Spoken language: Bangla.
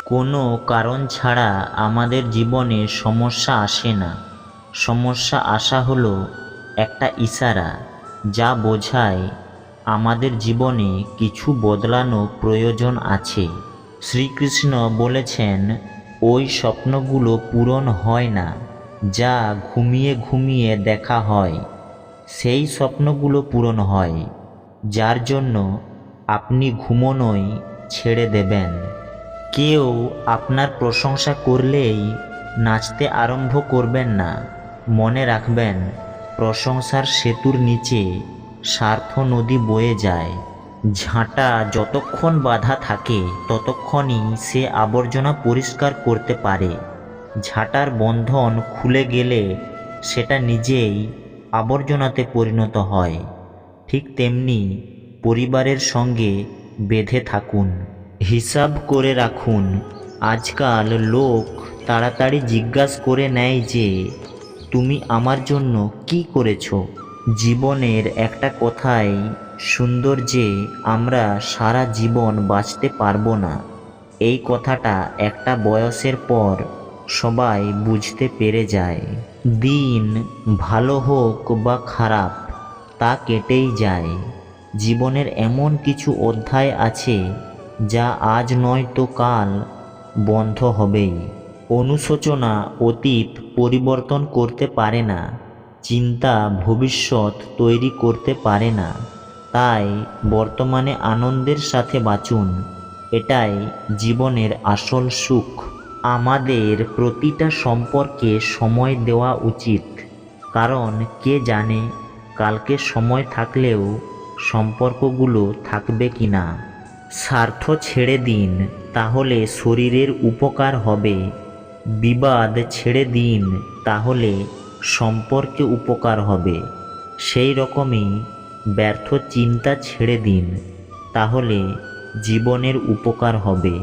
কোনো কারণ ছাড়া আমাদের জীবনে সমস্যা আসে না। সমস্যা আসা হলো একটা ইশারা, যা বোঝায় আমাদের জীবনে কিছু বদলানো প্রয়োজন আছে। শ্রীকৃষ্ণ বলেছেন, ওই স্বপ্নগুলো পূরণ হয় না যা ঘুমিয়ে ঘুমিয়ে দেখা হয়, সেই স্বপ্নগুলো পূরণ হয় যার জন্য আপনি ঘুমোনোই ছেড়ে দেবেন। কেউ আপনার প্রশংসা করলেই নাচতে আরম্ভ করবেন না। মনে রাখবেন, প্রশংসার সেতুর নিচে স্বার্থ নদী বয়ে যায়। ঝাঁটা যতক্ষণ বাঁধা থাকে ততক্ষণই সে আবর্জনা পরিষ্কার করতে পারে। ঝাঁটার বন্ধন খুলে গেলে সেটা নিজেই আবর্জনাতে পরিণত হয়। ঠিক তেমনি পরিবারের সঙ্গে বেঁধে থাকুন। হিসাব করে রাখুন। আজকাল লোক তাড়াতাড়ি জিজ্ঞাসা করে নেয় যে, তুমি আমার জন্য কি করেছো? জীবনের একটা কথাই সুন্দর যে আমরা সারা জীবন বাঁচতে পারবো না। এই কথাটা একটা বয়সের পর সবাই বুঝতে পেরে যায়। দিন ভালো হোক বা খারাপ, তা কেটেই যায়। জীবনের এমন কিছু অধ্যায় আছে যা আজ নয় তো কাল বন্ধ হবেই। অনুশোচনা অতীত পরিবর্তন করতে পারে না, চিন্তা ভবিষ্যৎ তৈরি করতে পারে না। তাই বর্তমানে আনন্দের সাথে বাঁচুন, এটাই জীবনের আসল সুখ। আমাদের প্রতিটা সম্পর্কে সময় দেওয়া উচিত, কারণ কে জানে কালকে সময় থাকলেও সম্পর্কগুলো থাকবে কিনা। স্বার্থ ছেড়ে দিন, তাহলে শরীরের উপকার হবে। বিবাদ ছেড়ে দিন, তাহলে সম্পর্কে উপকার হবে। সেই রকমই ব্যর্থ চিন্তা ছেড়ে দিন, তাহলে জীবনের উপকার হবে।